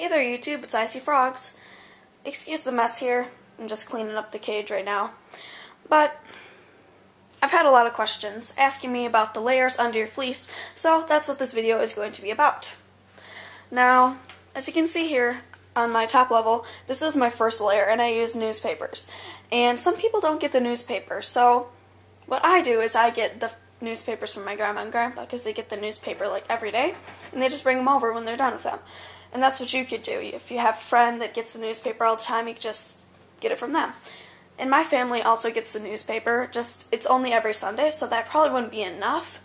Hey there YouTube, it's ICFROGS. Excuse the mess here, I'm just cleaning up the cage right now. But I've had a lot of questions asking me about the layers under your fleece, so that's what this video is going to be about. Now, as you can see here on my top level, this is my first layer and I use newspapers. And some people don't get the newspapers, so what I do is I get the newspapers from my grandma and grandpa because they get the newspaper like every day and they just bring them over when they're done with them. And that's what you could do. If you have a friend that gets the newspaper all the time, you could just get it from them. And my family also gets the newspaper, just it's only every Sunday, so that probably wouldn't be enough.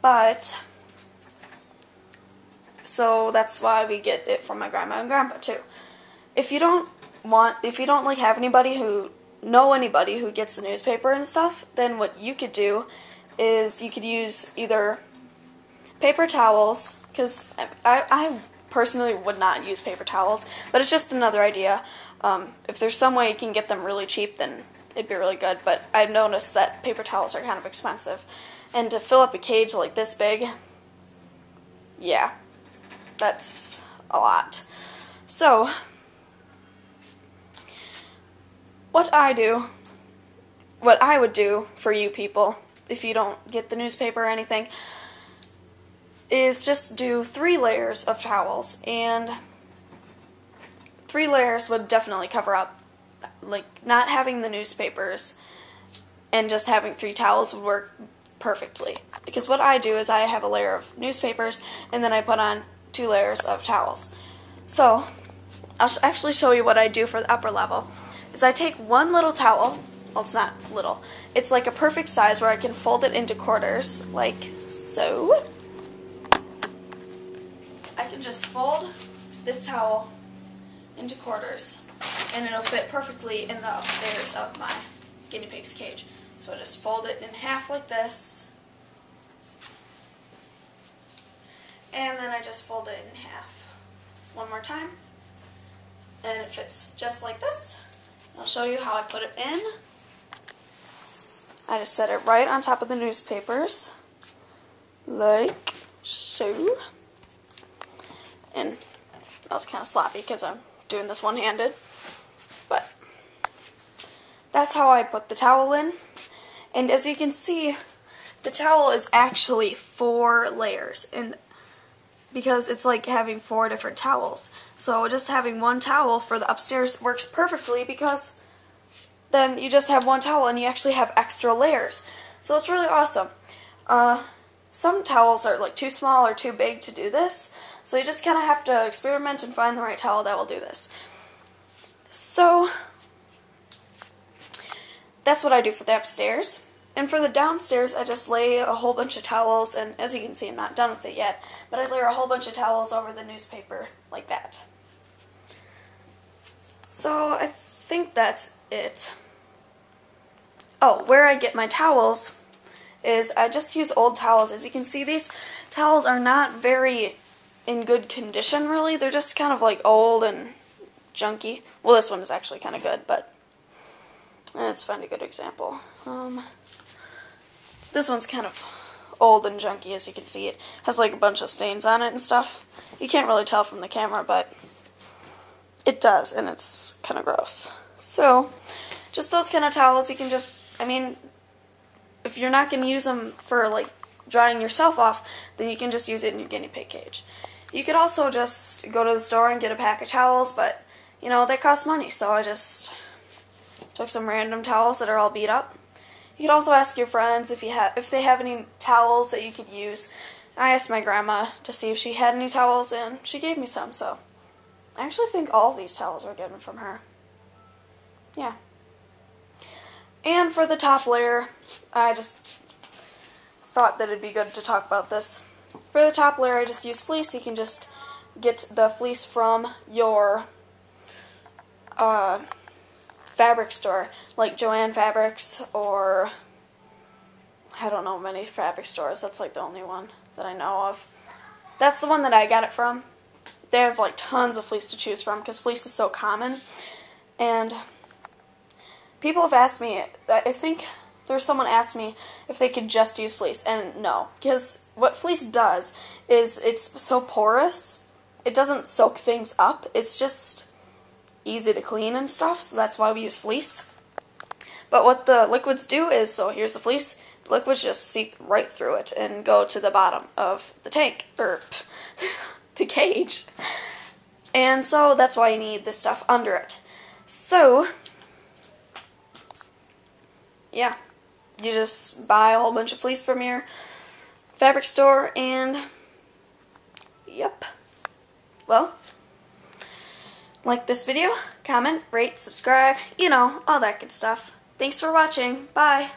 But so that's why we get it from my grandma and grandpa too. If you don't like have anybody who gets the newspaper and stuff, then what you could do is you could use either paper towels, because I personally would not use paper towels, but it's just another idea. If there's some way you can get them really cheap, then it'd be really good, but I've noticed that paper towels are kind of expensive. And to fill up a cage like this big, yeah, that's a lot. So, what I would do for you people, if you don't get the newspaper or anything, is just do 3 layers of towels, and 3 layers would definitely cover up, like, not having the newspapers, and just having 3 towels would work perfectly. Because what I do is I have a layer of newspapers, and then I put on 2 layers of towels. So, I'll actually show you what I do for the upper level, is I take one little towel, well, it's not little, it's like a perfect size where I can fold it into quarters, like so. I can just fold this towel into quarters, and it'll fit perfectly in the upstairs of my guinea pig's cage. So I just fold it in half like this, and then I just fold it in half one more time, and it fits just like this. I'll show you how I put it in. I just set it right on top of the newspapers, like so. And that was kind of sloppy because I'm doing this one-handed, but that's how I put the towel in. And as you can see, the towel is actually 4 layers, and because it's like having 4 different towels. So just having one towel for the upstairs works perfectly, because then you just have one towel and you actually have extra layers. So it's really awesome. Some towels are like too small or too big to do this, so you just kind of have to experiment and find the right towel that will do this. So that's what I do for the upstairs. And for the downstairs, I just lay a whole bunch of towels, and as you can see, I'm not done with it yet, but I lay a whole bunch of towels over the newspaper like that. So I think that's it. Oh, where I get my towels is I just use old towels. As you can see, these towels are not very in good condition, really. They're just kind of like old and junky. Well, this one is actually kind of good, but let's find a good example. This one's kind of old and junky, as you can see. It has like a bunch of stains on it and stuff. You can't really tell from the camera, but it does, and it's kind of gross. So, just those kind of towels, you can just, I mean, if you're not going to use them for like drying yourself off, then you can just use it in your guinea pig cage. You could also just go to the store and get a pack of towels, but, you know, they cost money, so I just took some random towels that are all beat up. You could also ask your friends if they have any towels that you could use. I asked my grandma to see if she had any towels, and she gave me some, so I actually think all of these towels were given from her. Yeah. And for the top layer, I just thought that it'd be good to talk about this. For the top layer, I just use fleece. You can just get the fleece from your fabric store, like Joann Fabrics, or I don't know many fabric stores. That's like the only one that I know of. That's the one that I got it from. They have like tons of fleece to choose from because fleece is so common. And people have asked me, I think there's someone asked me if they could just use fleece, and no, because what fleece does is it's so porous it doesn't soak things up. It's just easy to clean and stuff, so that's why we use fleece. But what the liquids do is, so here's the fleece, the liquids just seep right through it and go to the bottom of the tank, or the cage. And so that's why you need this stuff under it. So, yeah, you just buy a whole bunch of fleece from your fabric store and, yep. Well, like this video, comment, rate, subscribe, you know, all that good stuff. Thanks for watching. Bye.